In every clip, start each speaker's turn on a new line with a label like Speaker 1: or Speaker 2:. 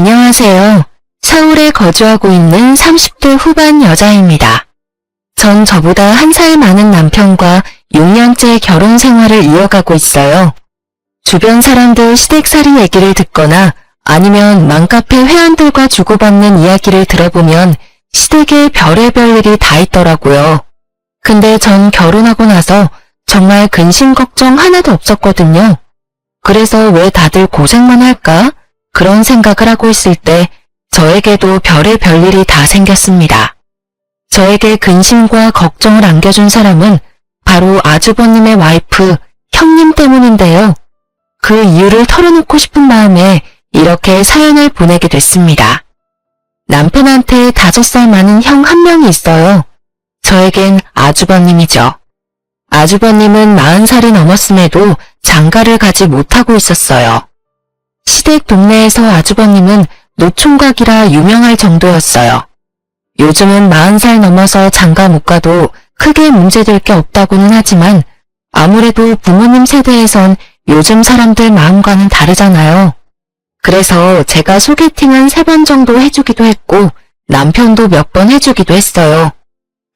Speaker 1: 안녕하세요. 서울에 거주하고 있는 30대 후반 여자입니다. 전 저보다 1살 많은 남편과 6년째 결혼 생활을 이어가고 있어요. 주변 사람들 시댁살이 얘기를 듣거나 아니면 맘카페 회원들과 주고받는 이야기를 들어보면 시댁에 별의별 일이 다 있더라고요. 근데 전 결혼하고 나서 정말 근심 걱정 하나도 없었거든요. 그래서 왜 다들 고생만 할까? 그런 생각을 하고 있을 때 저에게도 별의별 일이 다 생겼습니다. 저에게 근심과 걱정을 안겨준 사람은 바로 아주버님의 와이프, 형님 때문인데요. 그 이유를 털어놓고 싶은 마음에 이렇게 사연을 보내게 됐습니다. 남편한테 5살 많은 형 한 명이 있어요. 저에겐 아주버님이죠. 아주버님은 40살이 넘었음에도 장가를 가지 못하고 있었어요. 시댁 동네에서 아주버님은 노총각이라 유명할 정도였어요. 요즘은 40살 넘어서 장가 못 가도 크게 문제될 게 없다고는 하지만 아무래도 부모님 세대에선 요즘 사람들 마음과는 다르잖아요. 그래서 제가 소개팅은 3번 정도 해주기도 했고 남편도 몇 번 해주기도 했어요.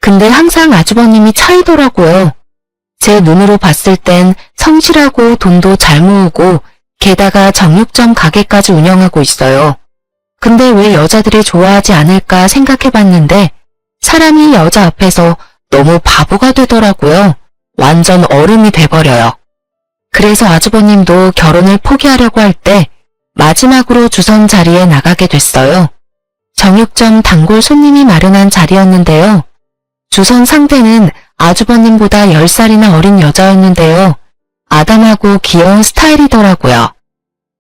Speaker 1: 근데 항상 아주버님이 차이더라고요. 제 눈으로 봤을 땐 성실하고 돈도 잘 모으고 게다가 정육점 가게까지 운영하고 있어요. 근데 왜 여자들이 좋아하지 않을까 생각해봤는데 사람이 여자 앞에서 너무 바보가 되더라고요. 완전 어른이 돼버려요. 그래서 아주버님도 결혼을 포기하려고 할 때 마지막으로 주선 자리에 나가게 됐어요. 정육점 단골 손님이 마련한 자리였는데요. 주선 상대는 아주버님보다 10살이나 어린 여자였는데요. 아담하고 귀여운 스타일이더라고요.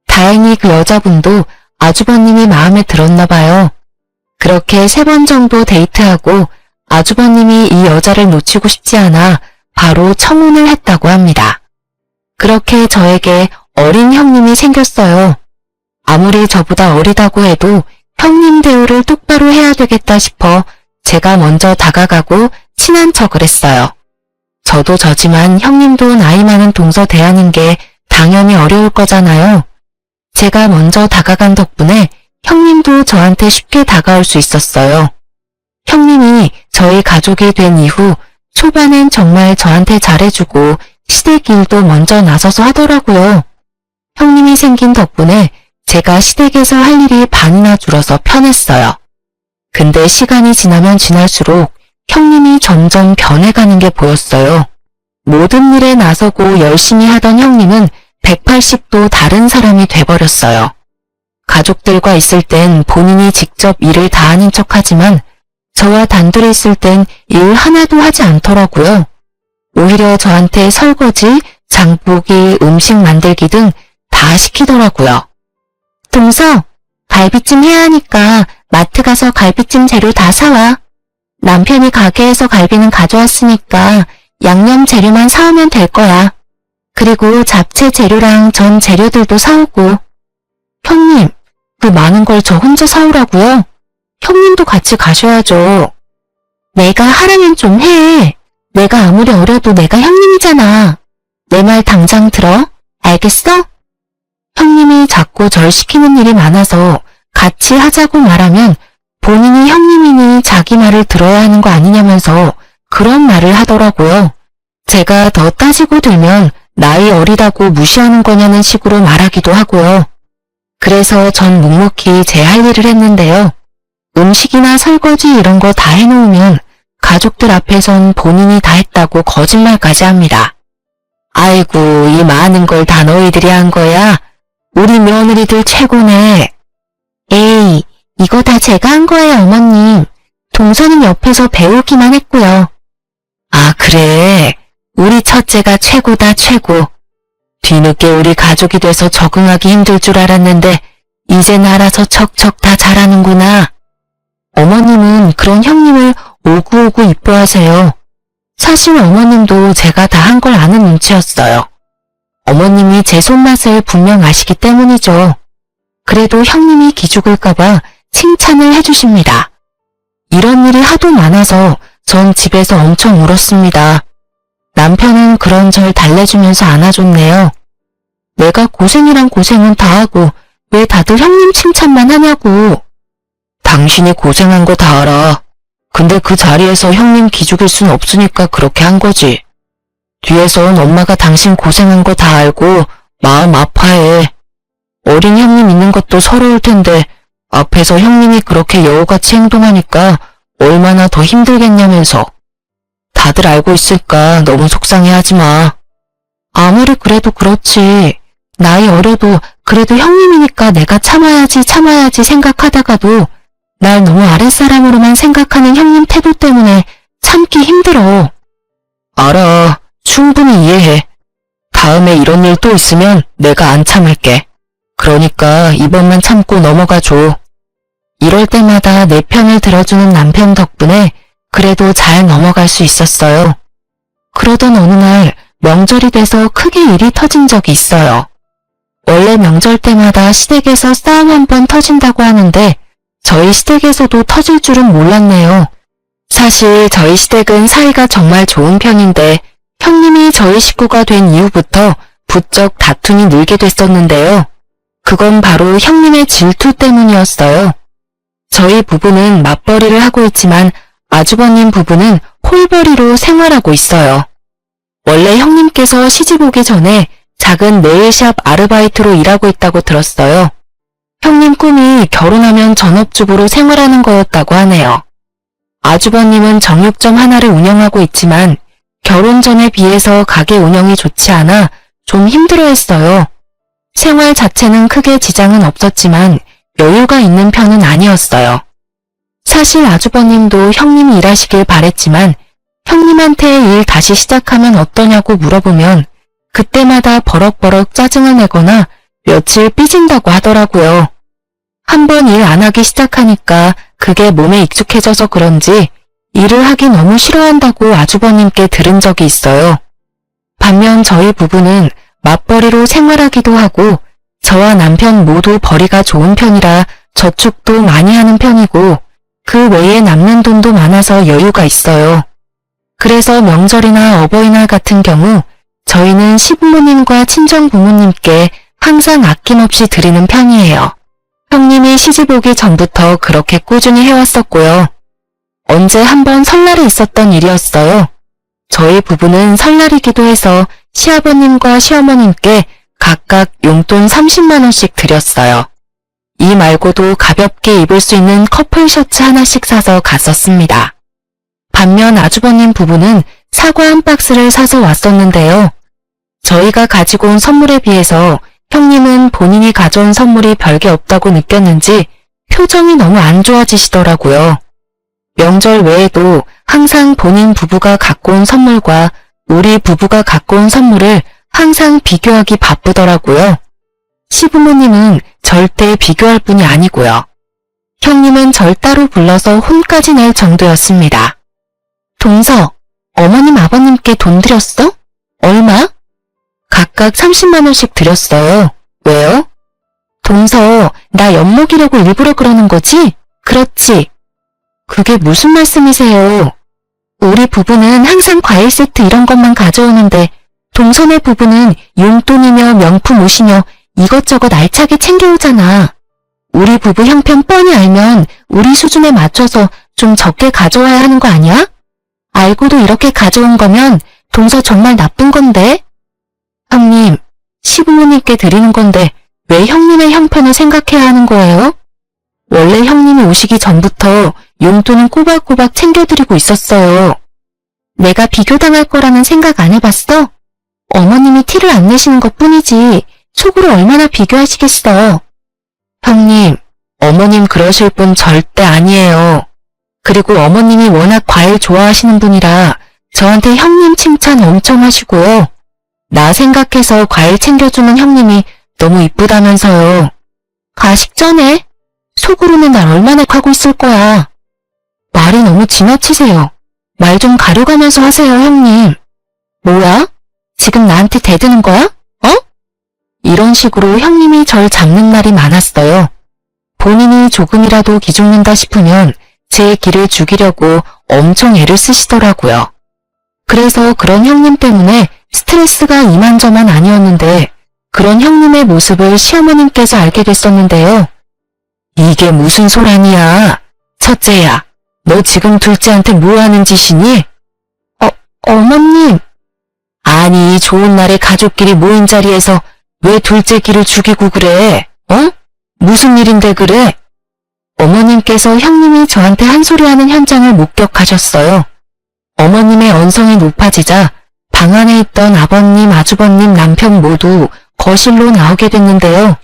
Speaker 1: 다행히 그 여자분도 아주버님이 마음에 들었나 봐요. 그렇게 3번 정도 데이트하고 아주버님이 이 여자를 놓치고 싶지 않아 바로 청혼을 했다고 합니다. 그렇게 저에게 어린 형님이 생겼어요. 아무리 저보다 어리다고 해도 형님 대우를 똑바로 해야 되겠다 싶어 제가 먼저 다가가고 친한 척을 했어요. 저도 저지만 형님도 나이 많은 동서 대하는 게 당연히 어려울 거잖아요. 제가 먼저 다가간 덕분에 형님도 저한테 쉽게 다가올 수 있었어요. 형님이 저희 가족이 된 이후 초반엔 정말 저한테 잘해주고 시댁 일도 먼저 나서서 하더라고요. 형님이 생긴 덕분에 제가 시댁에서 할 일이 반이나 줄어서 편했어요. 근데 시간이 지나면 지날수록 형님이 점점 변해가는 게 보였어요. 모든 일에 나서고 열심히 하던 형님은 180도 다른 사람이 돼버렸어요. 가족들과 있을 땐 본인이 직접 일을 다 하는 척하지만 저와 단둘이 있을 땐 일 하나도 하지 않더라고요. 오히려 저한테 설거지, 장보기, 음식 만들기 등 다 시키더라고요. 동서, 갈비찜 해야 하니까 마트 가서 갈비찜 재료 다 사와. 남편이 가게에서 갈비는 가져왔으니까 양념 재료만 사오면 될 거야. 그리고 잡채 재료랑 전 재료들도 사오고. 형님, 그 많은 걸 저 혼자 사오라고요? 형님도 같이 가셔야죠. 내가 하라면 좀 해. 내가 아무리 어려도 내가 형님이잖아. 내 말 당장 들어. 알겠어? 형님이 자꾸 절 시키는 일이 많아서 같이 하자고 말하면 본인이 형님이니 자기 말을 들어야 하는 거 아니냐면서 그런 말을 하더라고요. 제가 더 따지고 들면 나이 어리다고 무시하는 거냐는 식으로 말하기도 하고요. 그래서 전 묵묵히 제 할 일을 했는데요. 음식이나 설거지 이런 거 다 해놓으면 가족들 앞에선 본인이 다 했다고 거짓말까지 합니다. 아이고, 이 많은 걸 다 너희들이 한 거야? 우리 며느리들 최고네. 에이, 이거 다 제가 한 거예요, 어머님. 동서는 옆에서 배우기만 했고요. 아, 그래. 우리 첫째가 최고다, 최고. 뒤늦게 우리 가족이 돼서 적응하기 힘들 줄 알았는데 이젠 알아서 척척 다 잘하는구나. 어머님은 그런 형님을 오구오구 이뻐하세요. 사실 어머님도 제가 다 한 걸 아는 눈치였어요. 어머님이 제 손맛을 분명 아시기 때문이죠. 그래도 형님이 기죽을까봐 칭찬을 해주십니다. 이런 일이 하도 많아서 전 집에서 엄청 울었습니다. 남편은 그런 절 달래주면서 안아줬네요. 내가 고생이란 고생은 다 하고 왜 다들 형님 칭찬만 하냐고. 당신이 고생한 거 다 알아. 근데 그 자리에서 형님 기죽일 순 없으니까 그렇게 한 거지. 뒤에선 엄마가 당신 고생한 거 다 알고 마음 아파해. 어린 형님 있는 것도 서러울 텐데 앞에서 형님이 그렇게 여우같이 행동하니까 얼마나 더 힘들겠냐면서. 다들 알고 있을까 너무 속상해하지 마. 아무리 그래도 그렇지. 나이 어려도 그래도 형님이니까 내가 참아야지 생각하다가도 날 너무 아랫사람으로만 생각하는 형님 태도 때문에 참기 힘들어. 알아. 충분히 이해해. 다음에 이런 일 또 있으면 내가 안 참을게. 그러니까 이번만 참고 넘어가줘. 이럴 때마다 내 편을 들어주는 남편 덕분에 그래도 잘 넘어갈 수 있었어요. 그러던 어느 날 명절이 돼서 크게 일이 터진 적이 있어요. 원래 명절 때마다 시댁에서 싸움 한 번 터진다고 하는데 저희 시댁에서도 터질 줄은 몰랐네요. 사실 저희 시댁은 사이가 정말 좋은 편인데 형님이 저희 식구가 된 이후부터 부쩍 다툼이 늘게 됐었는데요. 그건 바로 형님의 질투 때문이었어요. 저희 부부는 맞벌이를 하고 있지만 아주버님 부부는 홀벌이로 생활하고 있어요. 원래 형님께서 시집 오기 전에 작은 네일샵 아르바이트로 일하고 있다고 들었어요. 형님 꿈이 결혼하면 전업주부로 생활하는 거였다고 하네요. 아주버님은 정육점 하나를 운영하고 있지만 결혼 전에 비해서 가게 운영이 좋지 않아 좀 힘들어했어요. 생활 자체는 크게 지장은 없었지만 여유가 있는 편은 아니었어요. 사실 아주버님도 형님이 일하시길 바랬지만 형님한테 일 다시 시작하면 어떠냐고 물어보면 그때마다 버럭버럭 짜증을 내거나 며칠 삐진다고 하더라고요. 한번 일 안 하기 시작하니까 그게 몸에 익숙해져서 그런지 일을 하기 너무 싫어한다고 아주버님께 들은 적이 있어요. 반면 저희 부부는 맞벌이로 생활하기도 하고 저와 남편 모두 벌이가 좋은 편이라 저축도 많이 하는 편이고 그 외에 남는 돈도 많아서 여유가 있어요. 그래서 명절이나 어버이날 같은 경우 저희는 시부모님과 친정부모님께 항상 아낌없이 드리는 편이에요. 형님이 시집 오기 전부터 그렇게 꾸준히 해왔었고요. 언제 한번 설날에 있었던 일이었어요. 저희 부부는 설날이기도 해서 시아버님과 시어머님께 각각 용돈 30만 원씩 드렸어요. 이 말고도 가볍게 입을 수 있는 커플 셔츠 하나씩 사서 갔었습니다. 반면 아주버님 부부는 사과 한 박스를 사서 왔었는데요. 저희가 가지고 온 선물에 비해서 형님은 본인이 가져온 선물이 별게 없다고 느꼈는지 표정이 너무 안 좋아지시더라고요. 명절 외에도 항상 본인 부부가 갖고 온 선물과 우리 부부가 갖고 온 선물을 항상 비교하기 바쁘더라고요. 시부모님은 절대 비교할 분이 아니고요. 형님은 절 따로 불러서 혼까지 낼 정도였습니다. 동서, 어머님 아버님께 돈 드렸어? 얼마? 각각 30만 원씩 드렸어요. 왜요? 동서, 나 엿먹이려고 일부러 그러는 거지? 그렇지. 그게 무슨 말씀이세요? 우리 부부는 항상 과일 세트 이런 것만 가져오는데 동서네 부부는 용돈이며 명품 옷이며 이것저것 알차게 챙겨오잖아. 우리 부부 형편 뻔히 알면 우리 수준에 맞춰서 좀 적게 가져와야 하는 거 아니야? 알고도 이렇게 가져온 거면 동서 정말 나쁜 건데? 형님, 시부모님께 드리는 건데 왜 형님의 형편을 생각해야 하는 거예요? 원래 형님이 오시기 전부터 용돈은 꼬박꼬박 챙겨드리고 있었어요. 내가 비교당할 거라는 생각 안 해봤어? 어머님이 티를 안 내시는 것뿐이지 속으로 얼마나 비교하시겠어. 형님, 어머님 그러실 분 절대 아니에요. 그리고 어머님이 워낙 과일 좋아하시는 분이라 저한테 형님 칭찬 엄청 하시고요. 나 생각해서 과일 챙겨주는 형님이 너무 이쁘다면서요. 가식 전에 속으로는 날 얼마나 하고 있을 거야. 말이 너무 지나치세요. 말 좀 가려가면서 하세요, 형님. 뭐야? 지금 나한테 대드는 거야? 어? 이런 식으로 형님이 절 잡는 날이 많았어요. 본인이 조금이라도 기죽는다 싶으면 제 기를 죽이려고 엄청 애를 쓰시더라고요. 그래서 그런 형님 때문에 스트레스가 이만저만 아니었는데 그런 형님의 모습을 시어머님께서 알게 됐었는데요. 이게 무슨 소란이야? 첫째야, 너 지금 둘째한테 뭐 하는 짓이니? 어머님. 아니, 좋은 날에 가족끼리 모인 자리에서 왜 둘째 끼를 죽이고 그래? 무슨 일인데 그래? 어머님께서 형님이 저한테 한 소리 하는 현장을 목격하셨어요. 어머님의 언성이 높아지자 방 안에 있던 아버님, 아주버님, 남편 모두 거실로 나오게 됐는데요.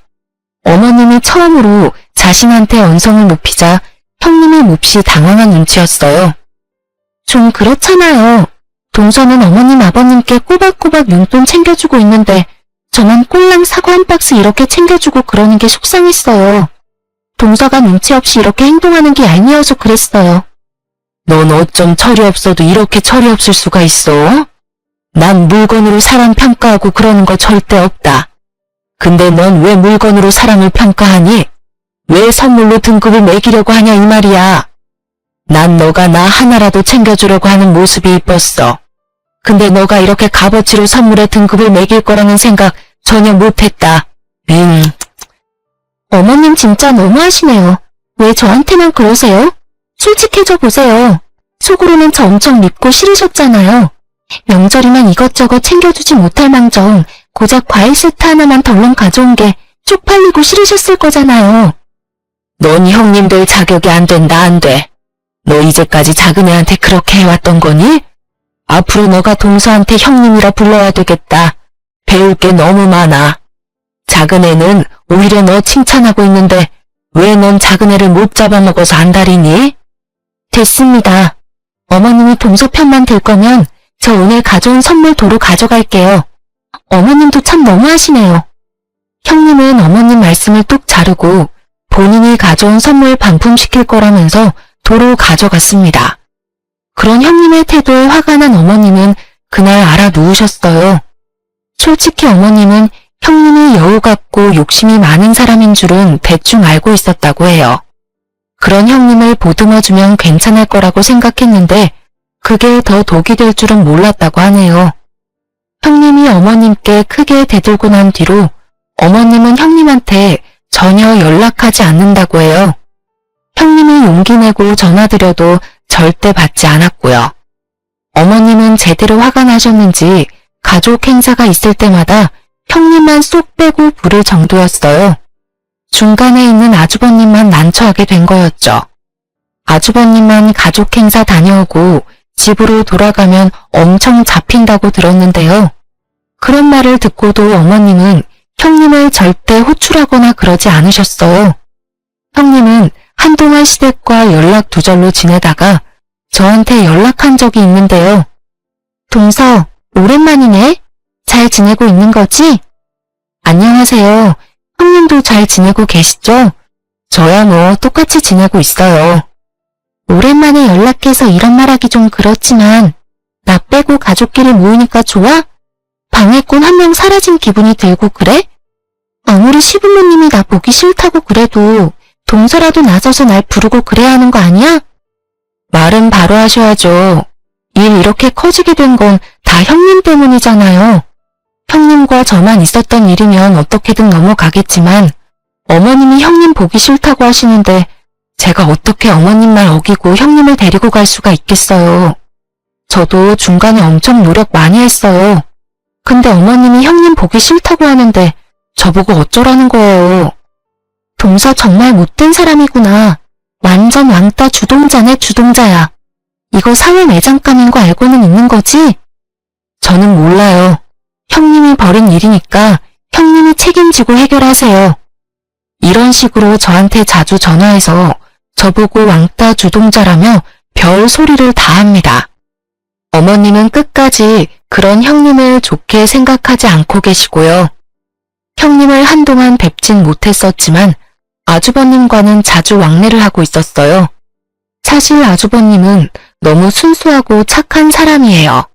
Speaker 1: 어머님이 처음으로 자신한테 언성을 높이자 형님이 몹시 당황한 눈치였어요. 좀 그렇잖아요. 동서는 어머님, 아버님께 꼬박꼬박 용돈 챙겨주고 있는데 저만 꼴랑 사과 한 박스 이렇게 챙겨주고 그러는 게 속상했어요. 동서가 눈치 없이 이렇게 행동하는 게 얄미워서 그랬어요. 넌 어쩜 철이 없어도 이렇게 철이 없을 수가 있어? 난 물건으로 사람 평가하고 그러는 거 절대 없다. 근데 넌 왜 물건으로 사람을 평가하니? 왜 선물로 등급을 매기려고 하냐 이 말이야. 난 너가 나 하나라도 챙겨주려고 하는 모습이 이뻤어. 근데 너가 이렇게 값어치로 선물에 등급을 매길 거라는 생각 전혀 못했다. 어머님 진짜 너무하시네요. 왜 저한테만 그러세요? 솔직해져 보세요. 속으로는 저 엄청 밉고 싫으셨잖아요. 명절이면 이것저것 챙겨주지 못할 망정 고작 과일 세트 하나만 덜렁 가져온 게 쪽팔리고 싫으셨을 거잖아요. 넌 형님들 자격이 안 된다 안 돼. 너 이제까지 작은애한테 그렇게 해왔던 거니? 앞으로 너가 동서한테 형님이라 불러야 되겠다. 배울 게 너무 많아. 작은애는 오히려 너 칭찬하고 있는데 왜 넌 작은애를 못 잡아먹어서 안달이니? 됐습니다. 어머님이 동서 편만 들 거면 저 오늘 가져온 선물 도로 가져갈게요. 어머님도 참 너무하시네요. 형님은 어머님 말씀을 뚝 자르고 본인이 가져온 선물 반품시킬 거라면서 도로 가져갔습니다. 그런 형님의 태도에 화가 난 어머님은 그날 알아 누우셨어요. 솔직히 어머님은 형님이 여우 같고 욕심이 많은 사람인 줄은 대충 알고 있었다고 해요. 그런 형님을 보듬어주면 괜찮을 거라고 생각했는데 그게 더 독이 될 줄은 몰랐다고 하네요. 형님이 어머님께 크게 대들고 난 뒤로 어머님은 형님한테 전혀 연락하지 않는다고 해요. 형님이 용기 내고 전화드려도 절대 받지 않았고요. 어머님은 제대로 화가 나셨는지 가족 행사가 있을 때마다 형님만 쏙 빼고 부를 정도였어요. 중간에 있는 아주버님만 난처하게 된 거였죠. 아주버님만 가족 행사 다녀오고 집으로 돌아가면 엄청 잡힌다고 들었는데요. 그런 말을 듣고도 어머님은 형님을 절대 호출하거나 그러지 않으셨어요. 형님은 한동안 시댁과 연락 두절로 지내다가 저한테 연락한 적이 있는데요. 동서, 오랜만이네. 잘 지내고 있는 거지? 안녕하세요. 형님도 잘 지내고 계시죠? 저야 뭐 똑같이 지내고 있어요. 오랜만에 연락해서 이런 말하기 좀 그렇지만 나 빼고 가족끼리 모이니까 좋아? 방해꾼 한 명 사라진 기분이 들고 그래? 아무리 시부모님이 나 보기 싫다고 그래도 동서라도 나서서 날 부르고 그래야 하는 거 아니야? 말은 바로 하셔야죠. 일 이렇게 커지게 된 건 다 형님 때문이잖아요. 형님과 저만 있었던 일이면 어떻게든 넘어가겠지만 어머님이 형님 보기 싫다고 하시는데 제가 어떻게 어머님 말 어기고 형님을 데리고 갈 수가 있겠어요. 저도 중간에 엄청 노력 많이 했어요. 근데 어머님이 형님 보기 싫다고 하는데 저보고 어쩌라는 거예요. 동서 정말 못된 사람이구나. 완전 왕따 주동자네 주동자야. 이거 사회 매장감인 거 알고는 있는 거지? 저는 몰라요. 형님이 벌인 일이니까 형님이 책임지고 해결하세요. 이런 식으로 저한테 자주 전화해서 저보고 왕따 주동자라며 별 소리를 다 합니다. 어머님은 끝까지 그런 형님을 좋게 생각하지 않고 계시고요. 형님을 한동안 뵙진 못했었지만 아주버님과는 자주 왕래를 하고 있었어요. 사실 아주버님은 너무 순수하고 착한 사람이에요.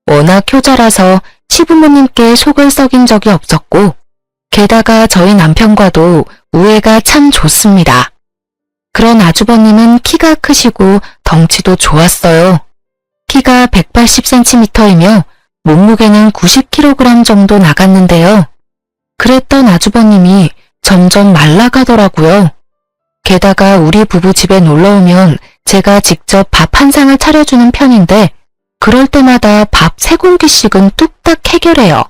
Speaker 1: 워낙 효자라서 시부모님께 속을 썩인 적이 없었고 게다가 저희 남편과도 우애가 참 좋습니다. 그런 아주버님은 키가 크시고 덩치도 좋았어요. 키가 180cm이며 몸무게는 90kg 정도 나갔는데요. 그랬던 아주버님이 점점 말라가더라고요. 게다가 우리 부부 집에 놀러오면 제가 직접 밥 한 상을 차려주는 편인데 그럴 때마다 밥 3공기씩은 뚝딱 해결해요.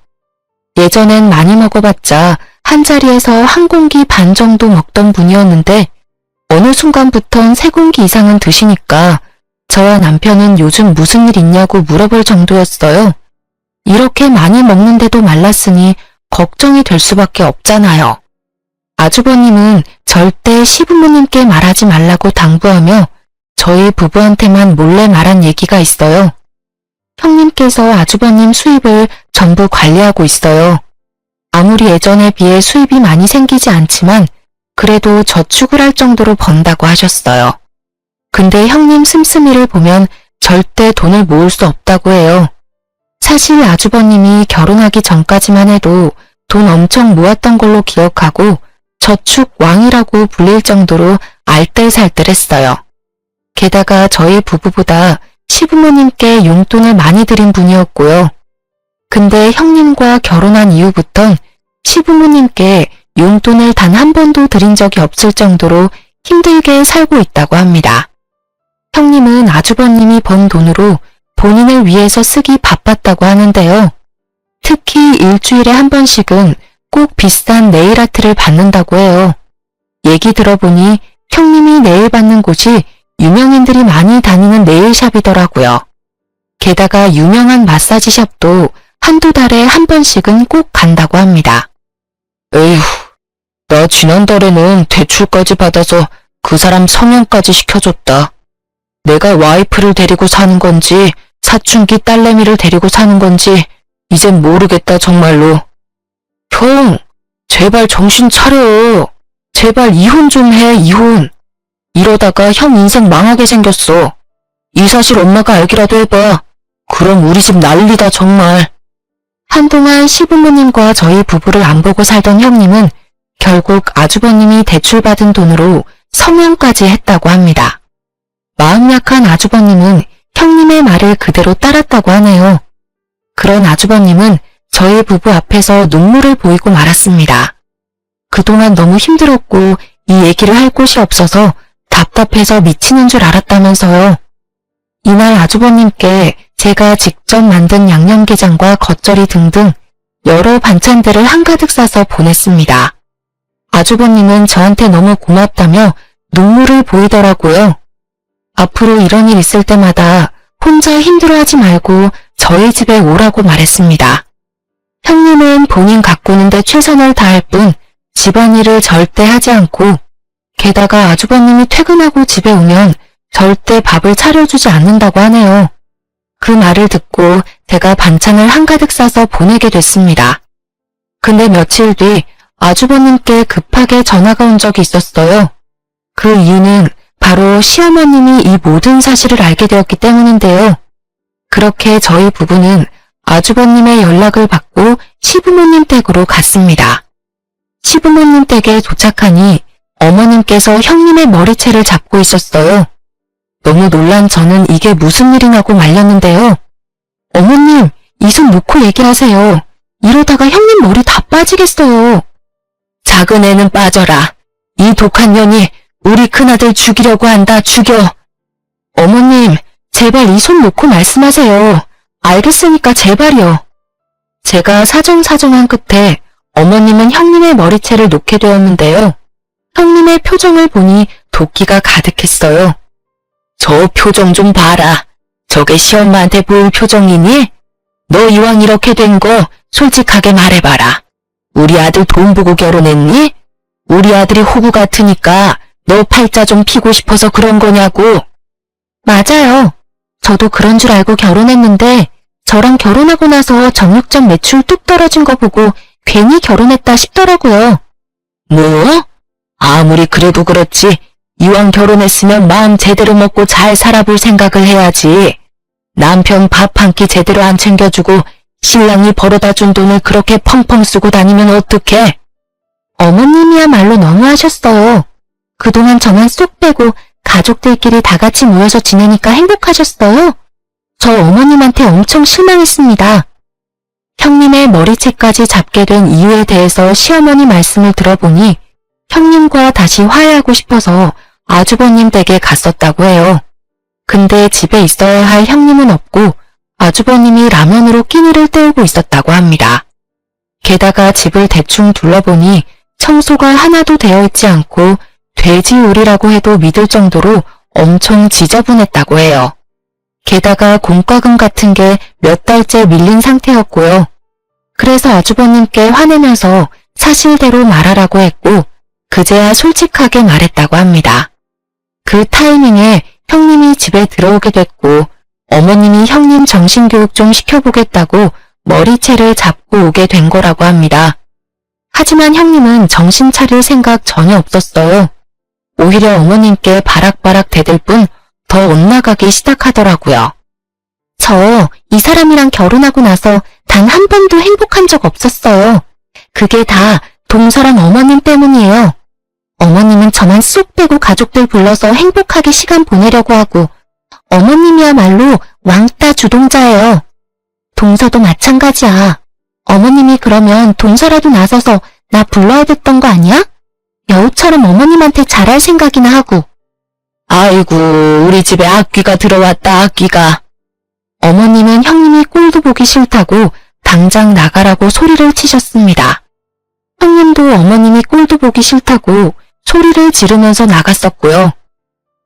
Speaker 1: 예전엔 많이 먹어봤자 한 자리에서 1공기 반 정도 먹던 분이었는데 어느 순간부턴 3공기 이상은 드시니까 저와 남편은 요즘 무슨 일 있냐고 물어볼 정도였어요. 이렇게 많이 먹는데도 말랐으니 걱정이 될 수밖에 없잖아요. 아주버님은 절대 시부모님께 말하지 말라고 당부하며 저희 부부한테만 몰래 말한 얘기가 있어요. 형님께서 아주버님 수입을 전부 관리하고 있어요. 아무리 예전에 비해 수입이 많이 생기지 않지만 그래도 저축을 할 정도로 번다고 하셨어요. 근데 형님 씀씀이를 보면 절대 돈을 모을 수 없다고 해요. 사실 아주버님이 결혼하기 전까지만 해도 돈 엄청 모았던 걸로 기억하고 저축 왕이라고 불릴 정도로 알뜰살뜰했어요. 게다가 저희 부부보다 시부모님께 용돈을 많이 드린 분이었고요. 근데 형님과 결혼한 이후부턴 시부모님께 용돈을 단 한 번도 드린 적이 없을 정도로 힘들게 살고 있다고 합니다. 형님은 아주버님이 번 돈으로 본인을 위해서 쓰기 바빴다고 하는데요. 특히 일주일에 한 번씩은 꼭 비싼 네일아트를 받는다고 해요. 얘기 들어보니 형님이 네일 받는 곳이 유명인들이 많이 다니는 네일샵이더라고요. 게다가 유명한 마사지샵도 한두 달에 한 번씩은 꼭 간다고 합니다. 에휴, 나 지난달에는 대출까지 받아서 그 사람 성형까지 시켜줬다. 내가 와이프를 데리고 사는 건지 사춘기 딸내미를 데리고 사는 건지 이젠 모르겠다 정말로. 형, 제발 정신 차려. 제발 이혼 좀 해, 이혼. 이러다가 형 인생 망하게 생겼어. 이 사실 엄마가 알기라도 해봐. 그럼 우리 집 난리다 정말. 한동안 시부모님과 저희 부부를 안 보고 살던 형님은 결국 아주버님이 대출받은 돈으로 성형까지 했다고 합니다. 마음 약한 아주버님은 형님의 말을 그대로 따랐다고 하네요. 그런 아주버님은 저희 부부 앞에서 눈물을 보이고 말았습니다. 그동안 너무 힘들었고 이 얘기를 할 곳이 없어서 답답해서 미치는 줄 알았다면서요. 이날 아주버님께 제가 직접 만든 양념게장과 겉절이 등등 여러 반찬들을 한가득 싸서 보냈습니다. 아주버님은 저한테 너무 고맙다며 눈물을 보이더라고요. 앞으로 이런 일 있을 때마다 혼자 힘들어하지 말고 저희 집에 오라고 말했습니다. 형님은 본인 가꾸는데 최선을 다할 뿐 집안일을 절대 하지 않고 게다가 아주버님이 퇴근하고 집에 오면 절대 밥을 차려주지 않는다고 하네요. 그 말을 듣고 제가 반찬을 한가득 싸서 보내게 됐습니다. 근데 며칠 뒤 아주버님께 급하게 전화가 온 적이 있었어요. 그 이유는 바로 시어머님이 이 모든 사실을 알게 되었기 때문인데요. 그렇게 저희 부부는 아주버님의 연락을 받고 시부모님 댁으로 갔습니다. 시부모님 댁에 도착하니 어머님께서 형님의 머리채를 잡고 있었어요. 너무 놀란 저는 이게 무슨 일이냐고 말렸는데요. 어머님, 이 손 놓고 얘기하세요. 이러다가 형님 머리 다 빠지겠어요. 작은 애는 빠져라. 이 독한 년이 우리 큰아들 죽이려고 한다, 죽여. 어머님, 제발 이 손 놓고 말씀하세요. 알겠으니까 제발요. 제가 사정사정한 끝에 어머님은 형님의 머리채를 놓게 되었는데요. 형님의 표정을 보니 도끼가 가득했어요. 저 표정 좀 봐라. 저게 시엄마한테 보일 표정이니? 너 이왕 이렇게 된 거 솔직하게 말해봐라. 우리 아들 돈 보고 결혼했니? 우리 아들이 호구 같으니까 너 팔자 좀 피고 싶어서 그런 거냐고. 맞아요. 저도 그런 줄 알고 결혼했는데 저랑 결혼하고 나서 정육점 매출 뚝 떨어진 거 보고 괜히 결혼했다 싶더라고요. 뭐? 아무리 그래도 그렇지. 이왕 결혼했으면 마음 제대로 먹고 잘 살아볼 생각을 해야지. 남편 밥 한 끼 제대로 안 챙겨주고 신랑이 벌어다 준 돈을 그렇게 펑펑 쓰고 다니면 어떡해? 어머님이야말로 너무하셨어요. 그동안 저만 쏙 빼고 가족들끼리 다 같이 모여서 지내니까 행복하셨어요? 저 어머님한테 엄청 실망했습니다. 형님의 머리채까지 잡게 된 이유에 대해서 시어머니 말씀을 들어보니 형님과 다시 화해하고 싶어서 아주버님 댁에 갔었다고 해요. 근데 집에 있어야 할 형님은 없고 아주버님이 라면으로 끼니를 때우고 있었다고 합니다. 게다가 집을 대충 둘러보니 청소가 하나도 되어 있지 않고 돼지우리라고 해도 믿을 정도로 엄청 지저분했다고 해요. 게다가 공과금 같은 게 몇 달째 밀린 상태였고요. 그래서 아주버님께 화내면서 사실대로 말하라고 했고 그제야 솔직하게 말했다고 합니다. 그 타이밍에 형님이 집에 들어오게 됐고 어머님이 형님 정신교육 좀 시켜보겠다고 머리채를 잡고 오게 된 거라고 합니다. 하지만 형님은 정신 차릴 생각 전혀 없었어요. 오히려 어머님께 바락바락 대들 뿐 더 엇나가기 시작하더라고요. 저 이 사람이랑 결혼하고 나서 단 한 번도 행복한 적 없었어요. 그게 다 동서랑 어머님 때문이에요. 어머님은 저만 쏙 빼고 가족들 불러서 행복하게 시간 보내려고 하고 어머님이야말로 왕따 주동자예요. 동서도 마찬가지야. 어머님이 그러면 동서라도 나서서 나 불러야 됐던 거 아니야? 여우처럼 어머님한테 잘할 생각이나 하고. 아이고 우리 집에 악귀가 들어왔다 악귀가. 어머님은 형님이 꼴도 보기 싫다고 당장 나가라고 소리를 치셨습니다. 형님도 어머님이 꼴도 보기 싫다고 소리를 지르면서 나갔었고요.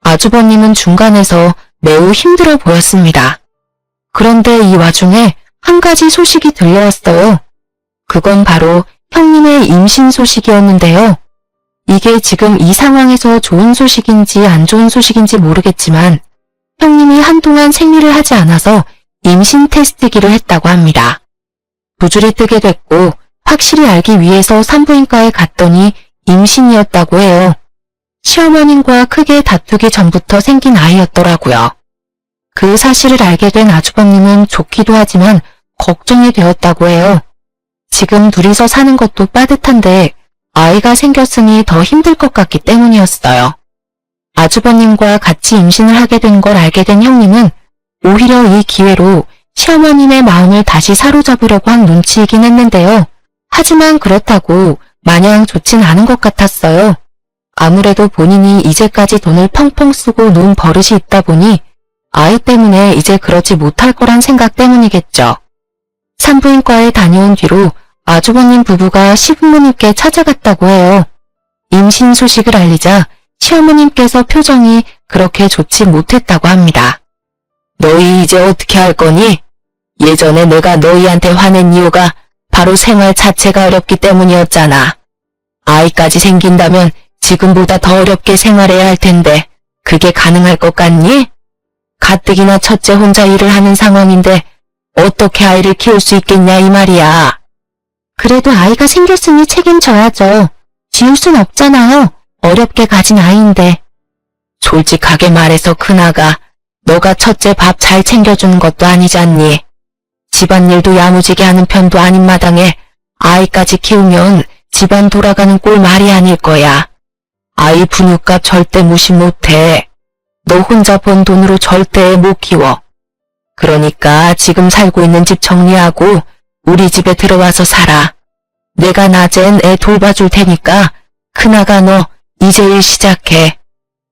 Speaker 1: 아주버님은 중간에서 매우 힘들어 보였습니다. 그런데 이 와중에 한 가지 소식이 들려왔어요. 그건 바로 형님의 임신 소식이었는데요. 이게 지금 이 상황에서 좋은 소식인지 안 좋은 소식인지 모르겠지만 형님이 한동안 생리를 하지 않아서 임신 테스트기를 했다고 합니다. 두 줄이 뜨게 됐고 확실히 알기 위해서 산부인과에 갔더니 임신이었다고 해요. 시어머님과 크게 다투기 전부터 생긴 아이였더라고요. 그 사실을 알게 된 아주버님은 좋기도 하지만 걱정이 되었다고 해요. 지금 둘이서 사는 것도 빠듯한데 아이가 생겼으니 더 힘들 것 같기 때문이었어요. 아주버님과 같이 임신을 하게 된 걸 알게 된 형님은 오히려 이 기회로 시어머님의 마음을 다시 사로잡으려고 한 눈치이긴 했는데요. 하지만 그렇다고 마냥 좋진 않은 것 같았어요. 아무래도 본인이 이제까지 돈을 펑펑 쓰고 놓은 버릇이 있다 보니 아이 때문에 이제 그러지 못할 거란 생각 때문이겠죠. 산부인과에 다녀온 뒤로 아주버님 부부가 시부모님께 찾아갔다고 해요. 임신 소식을 알리자 시어머님께서 표정이 그렇게 좋지 못했다고 합니다. 너희 이제 어떻게 할 거니? 예전에 내가 너희한테 화낸 이유가 바로 생활 자체가 어렵기 때문이었잖아. 아이까지 생긴다면 지금보다 더 어렵게 생활해야 할 텐데 그게 가능할 것 같니? 가뜩이나 첫째 혼자 일을 하는 상황인데 어떻게 아이를 키울 수 있겠냐 이 말이야. 그래도 아이가 생겼으니 책임져야죠. 지울 순 없잖아요. 어렵게 가진 아이인데. 솔직하게 말해서 큰아가 너가 첫째 밥 잘 챙겨주는 것도 아니잖니. 집안일도 야무지게 하는 편도 아닌 마당에 아이까지 키우면 집안 돌아가는 꼴 말이 아닐 거야. 아이 분유값 절대 무시 못해. 너 혼자 번 돈으로 절대 못 키워. 그러니까 지금 살고 있는 집 정리하고 우리 집에 들어와서 살아. 내가 낮엔 애 돌봐줄 테니까 큰아가 너 이제 일 시작해.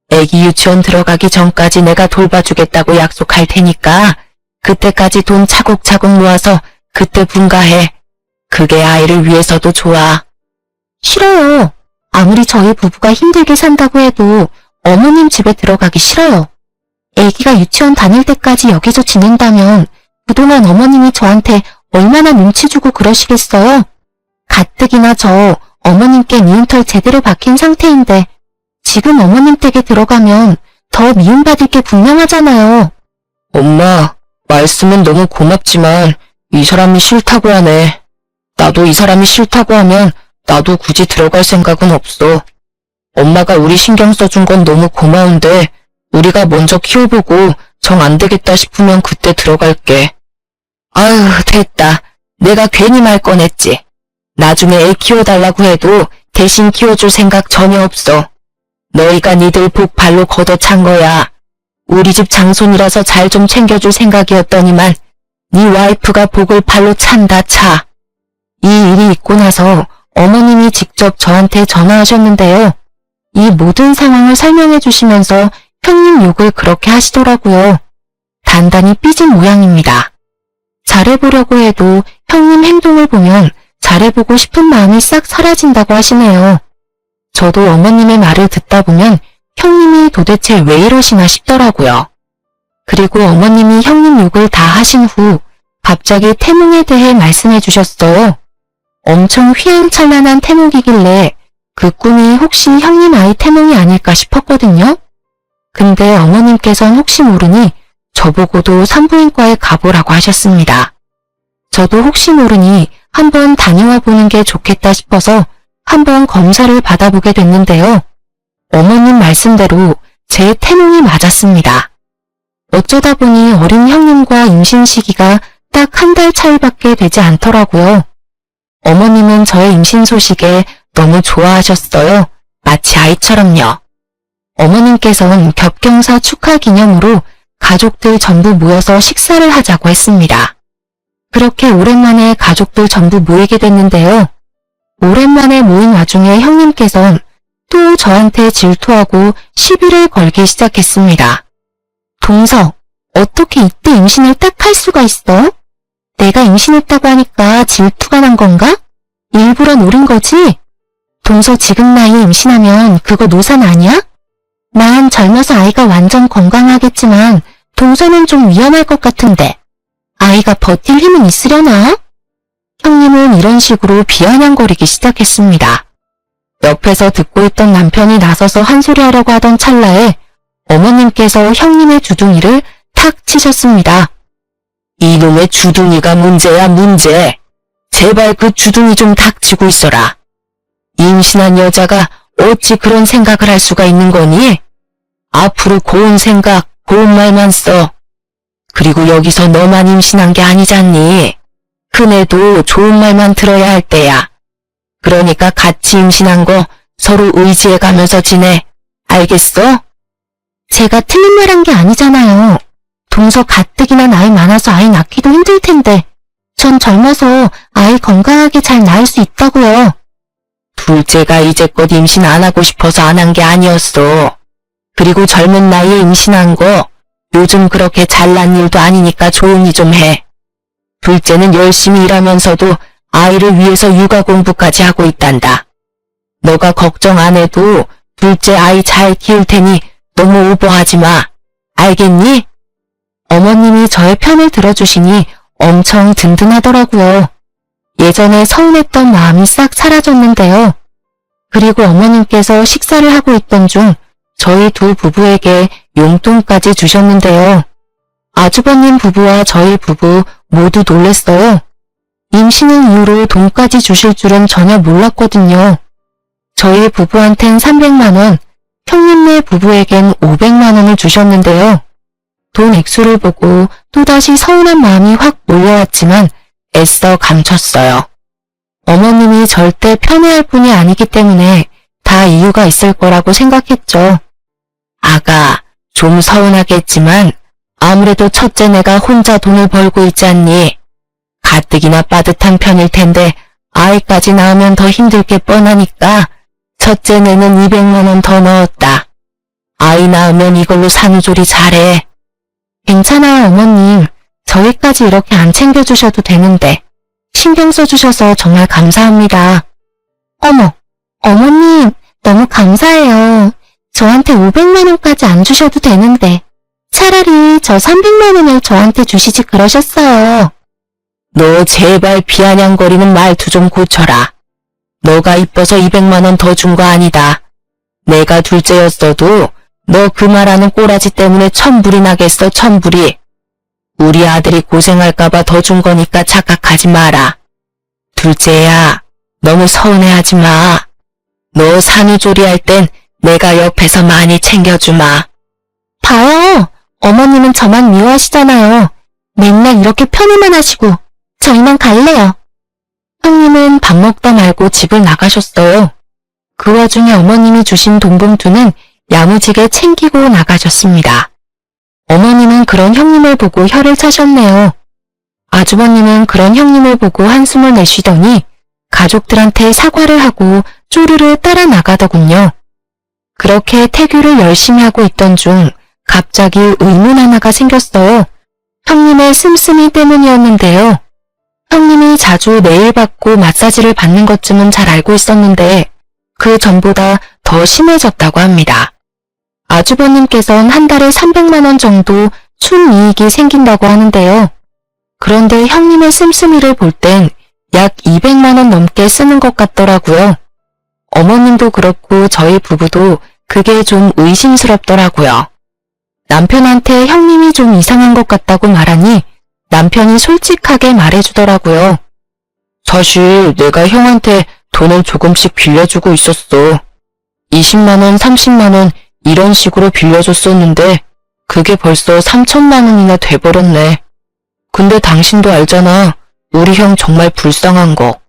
Speaker 1: 애기 유치원 들어가기 전까지 내가 돌봐주겠다고 약속할 테니까 그때까지 돈 차곡차곡 모아서 그때 분가해. 그게 아이를 위해서도 좋아. 싫어요. 아무리 저희 부부가 힘들게 산다고 해도 어머님 집에 들어가기 싫어요. 애기가 유치원 다닐 때까지 여기서 지낸다면 그동안 어머님이 저한테 얼마나 눈치 주고 그러시겠어요? 가뜩이나 저 어머님께 미운 털 제대로 박힌 상태인데 지금 어머님 댁에 들어가면 더 미움받을 게 분명하잖아요. 엄마, 말씀은 너무 고맙지만 이 사람이 싫다고 하네. 나도 이 사람이 싫다고 하면 나도 굳이 들어갈 생각은 없어. 엄마가 우리 신경 써준 건 너무 고마운데 우리가 먼저 키워보고 정 안 되겠다 싶으면 그때 들어갈게. 아유, 됐다. 내가 괜히 말 꺼냈지. 나중에 애 키워달라고 해도 대신 키워줄 생각 전혀 없어. 너희가 니들 복 발로 걷어찬 거야. 우리 집 장손이라서 잘 좀 챙겨줄 생각이었더니만 네 와이프가 복을 발로 찬다 차. 이 일이 있고 나서 어머님이 직접 저한테 전화하셨는데요. 이 모든 상황을 설명해 주시면서 형님 욕을 그렇게 하시더라고요. 단단히 삐진 모양입니다. 잘해보려고 해도 형님 행동을 보면 잘해보고 싶은 마음이 싹 사라진다고 하시네요. 저도 어머님의 말을 듣다 보면 형님이 도대체 왜 이러시나 싶더라고요. 그리고 어머님이 형님 욕을 다 하신 후 갑자기 태몽에 대해 말씀해 주셨어요. 엄청 휘황찬란한 태몽이길래 그 꿈이 혹시 형님 아이 태몽이 아닐까 싶었거든요. 근데 어머님께서는 혹시 모르니 저보고도 산부인과에 가보라고 하셨습니다. 저도 혹시 모르니 한번 다녀와 보는 게 좋겠다 싶어서 한번 검사를 받아보게 됐는데요. 어머님 말씀대로 제 태몽이 맞았습니다. 어쩌다 보니 어린 형님과 임신 시기가 딱 한 달 차이밖에 되지 않더라고요. 어머님은 저의 임신 소식에 너무 좋아하셨어요. 마치 아이처럼요. 어머님께서는 겹경사 축하 기념으로 가족들 전부 모여서 식사를 하자고 했습니다. 그렇게 오랜만에 가족들 전부 모이게 됐는데요. 오랜만에 모인 와중에 형님께서는 또 저한테 질투하고 시비를 걸기 시작했습니다. 동석, 어떻게 이때 임신을 딱 할 수가 있어? 내가 임신했다고 하니까 질투가 난 건가? 일부러 노린 거지? 동서 지금 나이에 임신하면 그거 노산 아니야? 난 젊어서 아이가 완전 건강하겠지만 동서는 좀 위험할 것 같은데 아이가 버틸 힘은 있으려나? 형님은 이런 식으로 비아냥거리기 시작했습니다. 옆에서 듣고 있던 남편이 나서서 한 소리 하려고 하던 찰나에 어머님께서 형님의 주둥이를 탁 치셨습니다. 이놈의 주둥이가 문제야 문제. 제발 그 주둥이 좀 닥치고 있어라. 임신한 여자가 어찌 그런 생각을 할 수가 있는 거니? 앞으로 고운 생각, 고운 말만 써. 그리고 여기서 너만 임신한 게 아니잖니. 큰애도 좋은 말만 들어야 할 때야. 그러니까 같이 임신한 거 서로 의지해 가면서 지내. 알겠어? 제가 틀린 말 한 게 아니잖아요. 동서 가뜩이나 나이 많아서 아이 낳기도 힘들 텐데 전 젊어서 아이 건강하게 잘 낳을 수 있다고요. 둘째가 이제껏 임신 안 하고 싶어서 안 한 게 아니었어. 그리고 젊은 나이에 임신한 거 요즘 그렇게 잘난 일도 아니니까 조용히 좀 해. 둘째는 열심히 일하면서도 아이를 위해서 육아 공부까지 하고 있단다. 너가 걱정 안 해도 둘째 아이 잘 키울 테니 너무 오버하지 마. 알겠니? 어머님이 저의 편을 들어주시니 엄청 든든하더라고요. 예전에 서운했던 마음이 싹 사라졌는데요. 그리고 어머님께서 식사를 하고 있던 중 저희 두 부부에게 용돈까지 주셨는데요. 아주버님 부부와 저희 부부 모두 놀랬어요. 임신한 이후로 돈까지 주실 줄은 전혀 몰랐거든요. 저희 부부한텐 300만 원, 형님네 부부에겐 500만 원을 주셨는데요. 돈 액수를 보고 또다시 서운한 마음이 확 몰려왔지만 애써 감췄어요. 어머님이 절대 편애할 분이 아니기 때문에 다 이유가 있을 거라고 생각했죠. 아가, 좀 서운하겠지만 아무래도 첫째 내가 혼자 돈을 벌고 있지 않니? 가뜩이나 빠듯한 편일 텐데 아이까지 낳으면 더 힘들 게 뻔하니까 첫째 내는 200만 원 더 넣었다. 아이 낳으면 이걸로 산후조리 잘해. 괜찮아요, 어머님. 저희까지 이렇게 안 챙겨주셔도 되는데 신경 써주셔서 정말 감사합니다. 어머, 어머님 너무 감사해요. 저한테 500만 원까지 안 주셔도 되는데 차라리 저 300만 원을 저한테 주시지 그러셨어요. 너 제발 비아냥거리는 말투 좀 고쳐라. 너가 이뻐서 200만 원 더 준 거 아니다. 내가 둘째였어도 너 그 말하는 꼬라지 때문에 천불이 나겠어, 천불이. 우리 아들이 고생할까봐 더 준 거니까 착각하지 마라. 둘째야, 너무 서운해하지 마. 너 산후조리 할 땐 내가 옆에서 많이 챙겨주마. 봐요. 어머님은 저만 미워하시잖아요. 맨날 이렇게 편애만 하시고 저희만 갈래요. 형님은 밥 먹다 말고 집을 나가셨어요. 그 와중에 어머님이 주신 돈봉투는 야무지게 챙기고 나가셨습니다. 어머님은 그런 형님을 보고 혀를 차셨네요. 아주버님은 그런 형님을 보고 한숨을 내쉬더니 가족들한테 사과를 하고 쪼르르 따라 나가더군요. 그렇게 태교를 열심히 하고 있던 중 갑자기 의문 하나가 생겼어요. 형님의 씀씀이 때문이었는데요. 형님이 자주 네일 받고 마사지를 받는 것쯤은 잘 알고 있었는데 그 전보다 더 심해졌다고 합니다. 아주버님께서는 한 달에 300만 원 정도 순이익이 생긴다고 하는데요. 그런데 형님의 씀씀이를 볼 땐 약 200만 원 넘게 쓰는 것 같더라고요. 어머님도 그렇고 저희 부부도 그게 좀 의심스럽더라고요. 남편한테 형님이 좀 이상한 것 같다고 말하니 남편이 솔직하게 말해주더라고요. 사실 내가 형한테 돈을 조금씩 빌려주고 있었어. 20만 원, 30만 원 이런 식으로 빌려줬었는데 그게 벌써 3천만 원이나 돼버렸네. 근데 당신도 알잖아. 우리 형 정말 불쌍한 거.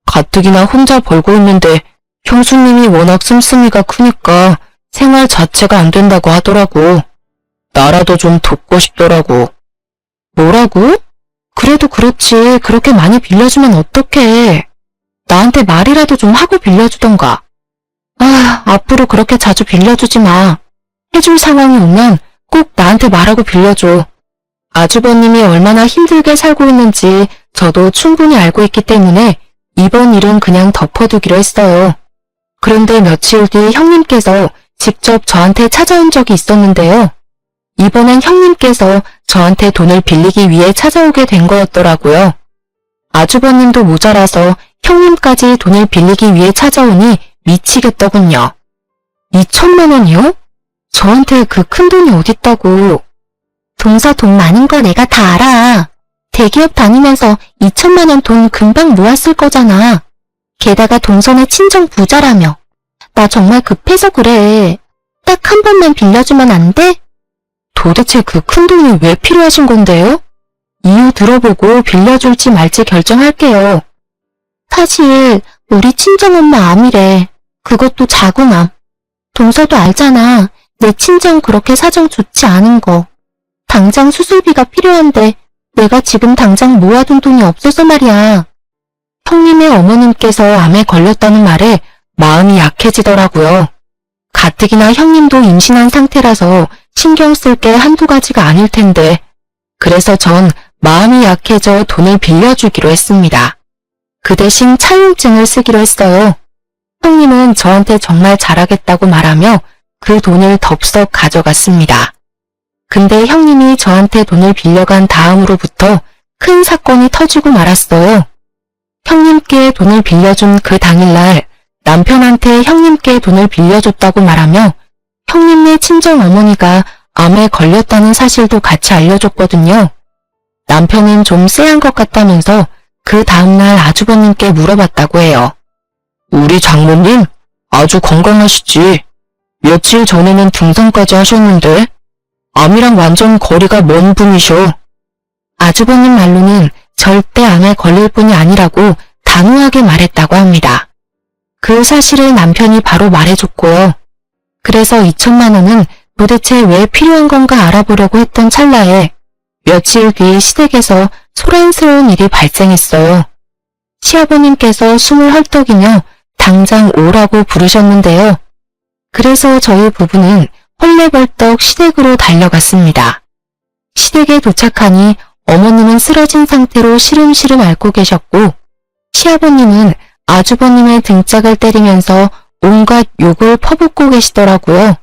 Speaker 1: 가뜩이나 혼자 벌고 있는데 형수님이 워낙 씀씀이가 크니까 생활 자체가 안 된다고 하더라고. 나라도 좀 돕고 싶더라고. 뭐라고? 그래도 그렇지. 그렇게 많이 빌려주면 어떡해. 나한테 말이라도 좀 하고 빌려주던가. 앞으로 그렇게 자주 빌려주지 마. 해줄 상황이 오면 꼭 나한테 말하고 빌려줘. 아주버님이 얼마나 힘들게 살고 있는지 저도 충분히 알고 있기 때문에 이번 일은 그냥 덮어두기로 했어요. 그런데 며칠 뒤 형님께서 직접 저한테 찾아온 적이 있었는데요. 이번엔 형님께서 저한테 돈을 빌리기 위해 찾아오게 된 거였더라고요. 아주버님도 모자라서 형님까지 돈을 빌리기 위해 찾아오니 미치겠더군요. 2천만 원이요? 저한테 그 큰 돈이 어딨다고. 동서 돈 많은 거 내가 다 알아. 대기업 다니면서 2천만 원 돈 금방 모았을 거잖아. 게다가 동서네 친정 부자라며. 나 정말 급해서 그래. 딱 한 번만 빌려주면 안 돼? 도대체 그 큰 돈이 왜 필요하신 건데요? 이유 들어보고 빌려줄지 말지 결정할게요. 사실 우리 친정엄마 암이래. 그것도 자궁암. 동서도 알잖아. 내 친정 그렇게 사정 좋지 않은 거. 당장 수술비가 필요한데 내가 지금 당장 모아둔 돈이 없어서 말이야. 형님의 어머님께서 암에 걸렸다는 말에 마음이 약해지더라고요. 가뜩이나 형님도 임신한 상태라서 신경 쓸 게 한두 가지가 아닐 텐데 그래서 전 마음이 약해져 돈을 빌려주기로 했습니다. 그 대신 차용증을 쓰기로 했어요. 형님은 저한테 정말 잘하겠다고 말하며 그 돈을 덥석 가져갔습니다. 근데 형님이 저한테 돈을 빌려간 다음으로부터 큰 사건이 터지고 말았어요. 형님께 돈을 빌려준 그 당일날 남편한테 형님께 돈을 빌려줬다고 말하며 형님네 친정어머니가 암에 걸렸다는 사실도 같이 알려줬거든요. 남편은 좀 쎄한 것 같다면서 그 다음날 아주버님께 물어봤다고 해요. 우리 장모님 아주 건강하시지. 며칠 전에는 등산까지 하셨는데 암이랑 완전 거리가 먼 분이셔. 아주버님 말로는 절대 암에 걸릴 뿐이 아니라고 단호하게 말했다고 합니다. 그 사실을 남편이 바로 말해줬고요. 그래서 2천만 원은 도대체 왜 필요한 건가 알아보려고 했던 찰나에 며칠 뒤 시댁에서 소란스러운 일이 발생했어요. 시아버님께서 숨을 헐떡이며 당장 오라고 부르셨는데요. 그래서 저희 부부는 헐레벌떡 시댁으로 달려갔습니다. 시댁에 도착하니 어머님은 쓰러진 상태로 시름시름 앓고 계셨고 시아버님은 아주버님의 등짝을 때리면서 온갖 욕을 퍼붓고 계시더라고요.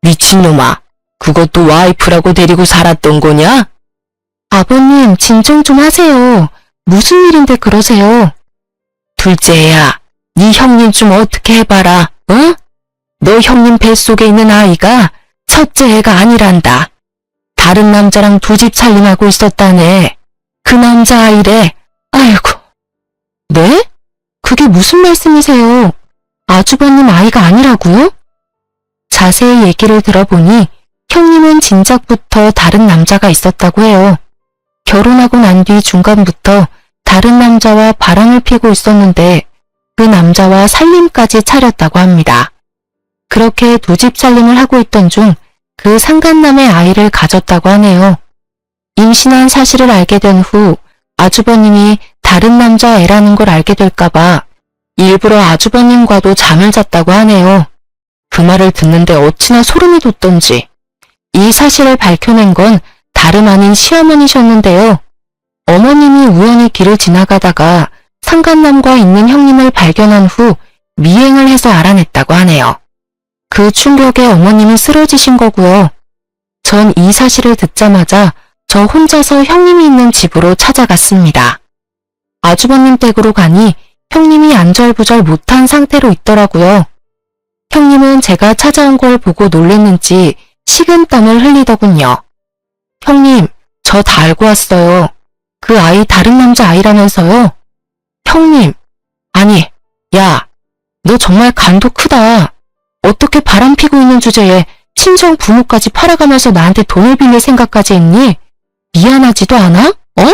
Speaker 1: 미친놈아, 그것도 와이프라고 데리고 살았던 거냐? 아버님, 진정 좀 하세요. 무슨 일인데 그러세요? 둘째야, 네 형님 좀 어떻게 해봐라, 어? 너 형님 뱃속에 있는 아이가 첫째 애가 아니란다. 다른 남자랑 두 집 살림하고 있었다네. 그 남자아이래. 아이고. 네? 그게 무슨 말씀이세요? 아주버님 아이가 아니라고요? 자세히 얘기를 들어보니 형님은 진작부터 다른 남자가 있었다고 해요. 결혼하고 난 뒤 중간부터 다른 남자와 바람을 피고 있었는데 그 남자와 살림까지 차렸다고 합니다. 그렇게 두 집 살림을 하고 있던 중 그 상간남의 아이를 가졌다고 하네요. 임신한 사실을 알게 된 후 아주버님이 다른 남자애라는 걸 알게 될까봐 일부러 아주버님과도 잠을 잤다고 하네요. 그 말을 듣는데 어찌나 소름이 돋던지. 이 사실을 밝혀낸 건 다름 아닌 시어머니셨는데요. 어머님이 우연히 길을 지나가다가 상간남과 있는 형님을 발견한 후 미행을 해서 알아냈다고 하네요. 그 충격에 어머님이 쓰러지신 거고요. 전 이 사실을 듣자마자 저 혼자서 형님이 있는 집으로 찾아갔습니다. 아주버님 댁으로 가니 형님이 안절부절 못한 상태로 있더라고요. 형님은 제가 찾아온 걸 보고 놀랬는지 식은땀을 흘리더군요. 형님, 저 다 알고 왔어요. 그 아이 다른 남자 아이라면서요? 형님, 아니, 야, 너 정말 간도 크다. 어떻게 바람피고 있는 주제에 친정 부모까지 팔아가면서 나한테 돈을 빌릴 생각까지 했니? 미안하지도 않아? 어?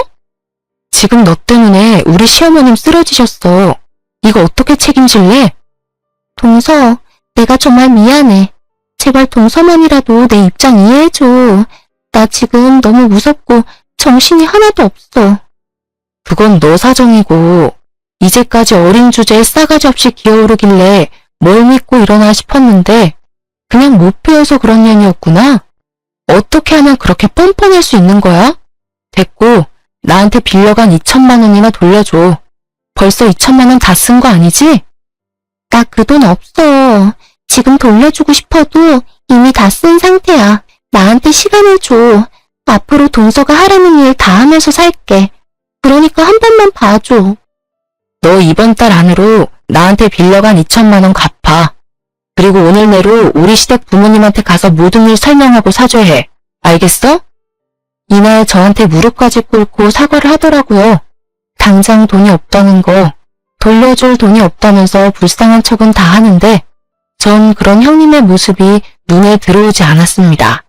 Speaker 1: 지금 너 때문에 우리 시어머님 쓰러지셨어. 이거 어떻게 책임질래? 동서, 내가 정말 미안해. 제발 동서만이라도 내 입장 이해해줘. 나 지금 너무 무섭고 정신이 하나도 없어. 그건 너 사정이고 이제까지 어린 주제에 싸가지 없이 기어오르길래 뭘 믿고 일어나 싶었는데 그냥 못 배워서 그런 년이었구나. 어떻게 하면 그렇게 뻔뻔할 수 있는 거야? 됐고 나한테 빌려간 2천만 원이나 돌려줘. 벌써 2천만 원 다 쓴 거 아니지? 나 그 돈 없어. 지금 돌려주고 싶어도 이미 다 쓴 상태야. 나한테 시간을 줘. 앞으로 동서가 하라는 일 다 하면서 살게. 그러니까 한 번만 봐줘. 너 이번 달 안으로 나한테 빌려간 2천만 원 갚아. 그리고 오늘 내로 우리 시댁 부모님한테 가서 모든 일 설명하고 사죄해. 알겠어? 이날 저한테 무릎까지 꿇고 사과를 하더라고요. 당장 돈이 없다는 거, 돌려줄 돈이 없다면서 불쌍한 척은 다 하는데 전 그런 형님의 모습이 눈에 들어오지 않았습니다.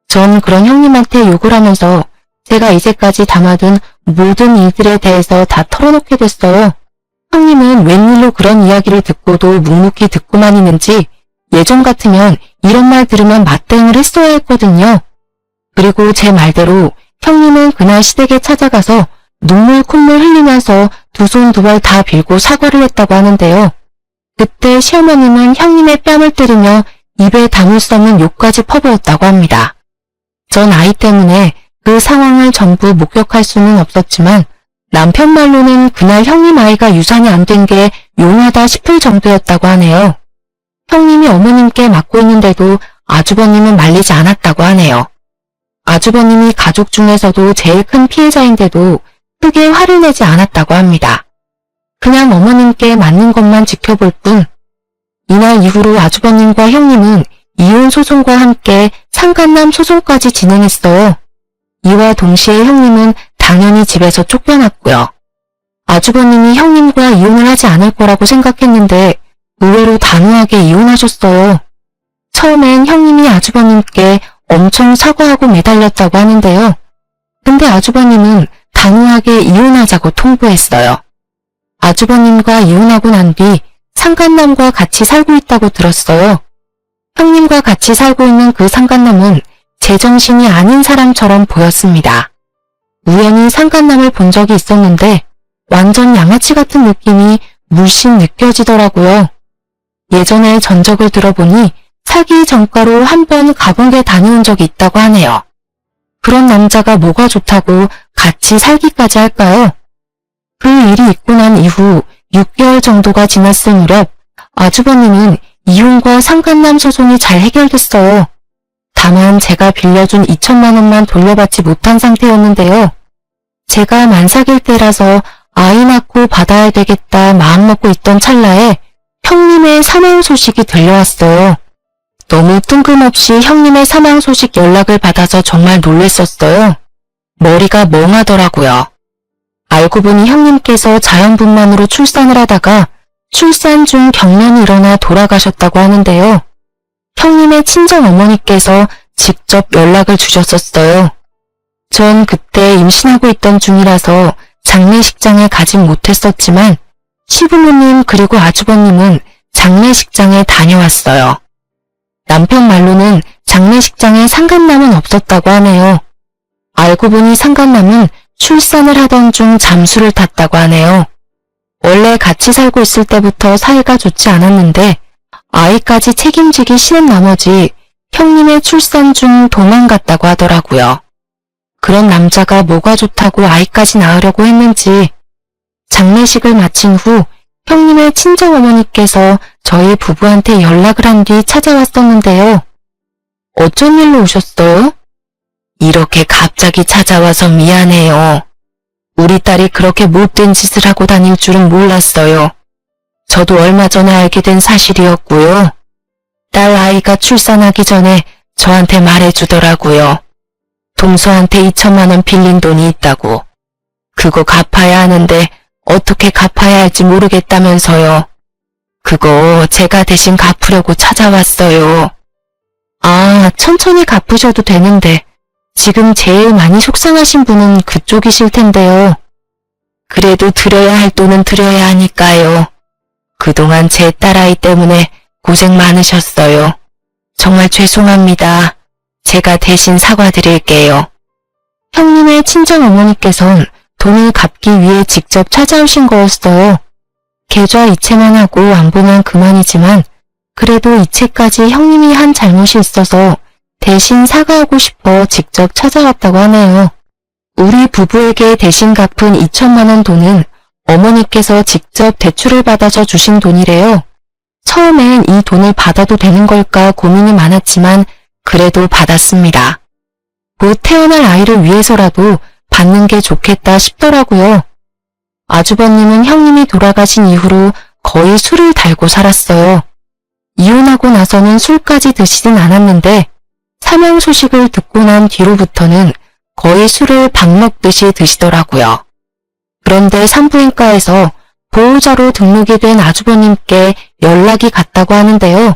Speaker 1: 전 그런 형님한테 욕을 하면서 제가 이제까지 담아둔 모든 일들에 대해서 다 털어놓게 됐어요. 형님은 웬일로 그런 이야기를 듣고도 묵묵히 듣고만 있는지 예전 같으면 이런 말 들으면 맞대응을 했어야 했거든요. 그리고 제 말대로 형님은 그날 시댁에 찾아가서 눈물 콧물 흘리면서 두 손 두 발 다 빌고 사과를 했다고 하는데요. 그때 시어머님은 형님의 뺨을 때리며 입에 담을 수 없는 욕까지 퍼부었다고 합니다. 전 아이 때문에 그 상황을 전부 목격할 수는 없었지만 남편 말로는 그날 형님 아이가 유산이 안 된 게 용하다 싶을 정도였다고 하네요. 형님이 어머님께 맞고 있는데도 아주버님은 말리지 않았다고 하네요. 아주버님이 가족 중에서도 제일 큰 피해자인데도 크게 화를 내지 않았다고 합니다. 그냥 어머님께 맞는 것만 지켜볼 뿐. 이날 이후로 아주버님과 형님은 이혼 소송과 함께 상간남 소송까지 진행했어요. 이와 동시에 형님은 당연히 집에서 쫓겨났고요. 아주버님이 형님과 이혼을 하지 않을 거라고 생각했는데 의외로 단호하게 이혼하셨어요. 처음엔 형님이 아주버님께 엄청 사과하고 매달렸다고 하는데요. 근데 아주버님은 단호하게 이혼하자고 통보했어요. 아주버님과 이혼하고 난 뒤 상간남과 같이 살고 있다고 들었어요. 형님과 같이 살고 있는 그 상간남은 제정신이 아닌 사람처럼 보였습니다. 우연히 상간남을 본 적이 있었는데 완전 양아치 같은 느낌이 물씬 느껴지더라고요. 예전에 전적을 들어보니 사기 전과로 한 번 가본게 다녀온 적이 있다고 하네요. 그런 남자가 뭐가 좋다고 같이 살기까지 할까요? 그 일이 있고 난 이후 6개월 정도가 지났을 무렵 아주버님은 이혼과 상간남 소송이 잘 해결됐어요. 다만 제가 빌려준 2천만 원만 돌려받지 못한 상태였는데요. 제가 만삭일 때라서 아이 낳고 받아야 되겠다 마음먹고 있던 찰나에 형님의 사망 소식이 들려왔어요. 너무 뜬금없이 형님의 사망 소식 연락을 받아서 정말 놀랬었어요. 머리가 멍하더라고요. 알고 보니 형님께서 자연분만으로 출산을 하다가 출산 중 경련이 일어나 돌아가셨다고 하는데요. 형님의 친정어머니께서 직접 연락을 주셨었어요. 전 그때 임신하고 있던 중이라서 장례식장에 가진 못했었지만 시부모님 그리고 아주버님은 장례식장에 다녀왔어요. 남편 말로는 장례식장에 상간남은 없었다고 하네요. 알고 보니 상간남은 출산을 하던 중 잠수를 탔다고 하네요. 원래 같이 살고 있을 때부터 사이가 좋지 않았는데 아이까지 책임지기 싫은 나머지 형님의 출산 중 도망갔다고 하더라고요. 그런 남자가 뭐가 좋다고 아이까지 낳으려고 했는지. 장례식을 마친 후 형님의 친정어머니께서 저희 부부한테 연락을 한 뒤 찾아왔었는데요. 어쩐 일로 오셨어요? 이렇게 갑자기 찾아와서 미안해요. 우리 딸이 그렇게 못된 짓을 하고 다닐 줄은 몰랐어요. 저도 얼마 전에 알게 된 사실이었고요. 딸 아이가 출산하기 전에 저한테 말해주더라고요. 동서한테 2천만 원 빌린 돈이 있다고. 그거 갚아야 하는데 어떻게 갚아야 할지 모르겠다면서요. 그거 제가 대신 갚으려고 찾아왔어요. 아, 천천히 갚으셔도 되는데 지금 제일 많이 속상하신 분은 그쪽이실 텐데요. 그래도 드려야 할 돈은 드려야 하니까요. 그동안 제 딸아이 때문에 고생 많으셨어요. 정말 죄송합니다. 제가 대신 사과드릴게요. 형님의 친정어머니께선 돈을 갚기 위해 직접 찾아오신 거였어요. 계좌 이체만 하고 안 보면 그만이지만 그래도 이체까지 형님이 한 잘못이 있어서 대신 사과하고 싶어 직접 찾아왔다고 하네요. 우리 부부에게 대신 갚은 2천만 원 돈은 어머니께서 직접 대출을 받아서 주신 돈이래요. 처음엔 이 돈을 받아도 되는 걸까 고민이 많았지만 그래도 받았습니다. 곧 태어날 아이를 위해서라도 받는 게 좋겠다 싶더라고요. 아주버님은 형님이 돌아가신 이후로 거의 술을 달고 살았어요. 이혼하고 나서는 술까지 드시진 않았는데 사명 소식을 듣고 난 뒤로부터는 거의 술을 밥 먹듯이 드시더라고요. 그런데 산부인과에서 보호자로 등록이 된 아주버님께 연락이 갔다고 하는데요.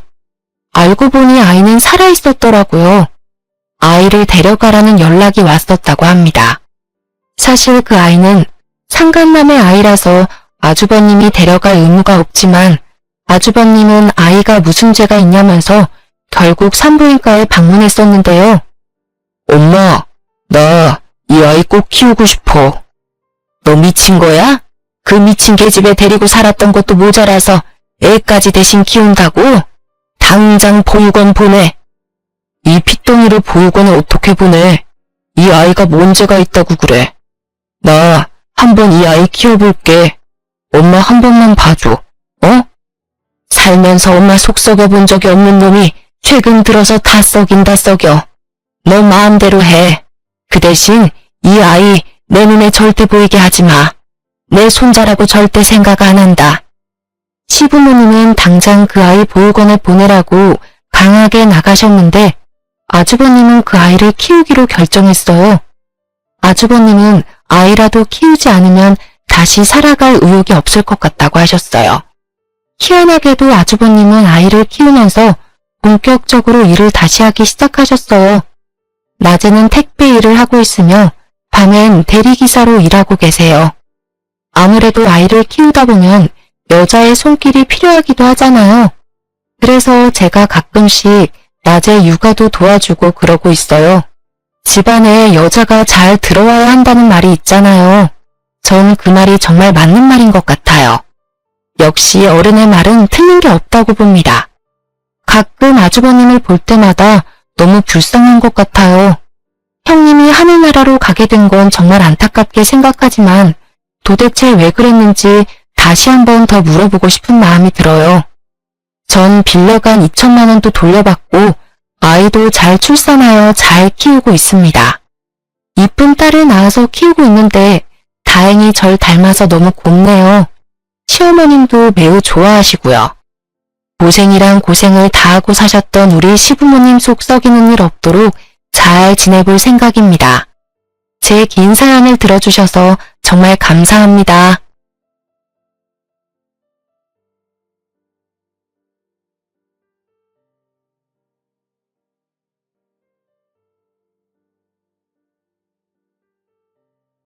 Speaker 1: 알고 보니 아이는 살아있었더라고요. 아이를 데려가라는 연락이 왔었다고 합니다. 사실 그 아이는 상간남의 아이라서 아주버님이 데려갈 의무가 없지만 아주버님은 아이가 무슨 죄가 있냐면서 결국 산부인과에 방문했었는데요. 엄마, 나 이 아이 꼭 키우고 싶어. 너 미친 거야? 그 미친 계집애 데리고 살았던 것도 모자라서 애까지 대신 키운다고? 당장 보육원 보내. 이 핏덩이를 보육원에 어떻게 보내? 이 아이가 뭔 죄가 있다고 그래. 나 한번 이 아이 키워볼게. 엄마 한 번만 봐줘. 어? 살면서 엄마 속 썩여본 적이 없는 놈이 최근 들어서 다 썩인다 썩여. 너 마음대로 해. 그 대신 이 아이 내 눈에 절대 보이게 하지 마. 내 손자라고 절대 생각 안 한다. 시부모님은 당장 그 아이 보육원에 보내라고 강하게 나가셨는데 아주버님은 그 아이를 키우기로 결정했어요. 아주버님은 아이라도 키우지 않으면 다시 살아갈 의욕이 없을 것 같다고 하셨어요. 희한하게도 아주버님은 아이를 키우면서 본격적으로 일을 다시 하기 시작하셨어요. 낮에는 택배 일을 하고 있으며 밤엔 대리기사로 일하고 계세요. 아무래도 아이를 키우다 보면 여자의 손길이 필요하기도 하잖아요. 그래서 제가 가끔씩 낮에 육아도 도와주고 그러고 있어요. 집안에 여자가 잘 들어와야 한다는 말이 있잖아요. 전 그 말이 정말 맞는 말인 것 같아요. 역시 어른의 말은 틀린 게 없다고 봅니다. 가끔 아주버님을 볼 때마다 너무 불쌍한 것 같아요. 형님이 하늘나라로 가게 된 건 정말 안타깝게 생각하지만 도대체 왜 그랬는지 다시 한번 더 물어보고 싶은 마음이 들어요. 전 빌려간 2천만 원도 돌려받고 아이도 잘 출산하여 잘 키우고 있습니다. 이쁜 딸을 낳아서 키우고 있는데 다행히 절 닮아서 너무 곱네요. 시어머님도 매우 좋아하시고요. 고생이란 고생을 다하고 사셨던 우리 시부모님 속 썩이는 일 없도록 잘 지내볼 생각입니다. 제 긴 사연을 들어주셔서 정말 감사합니다.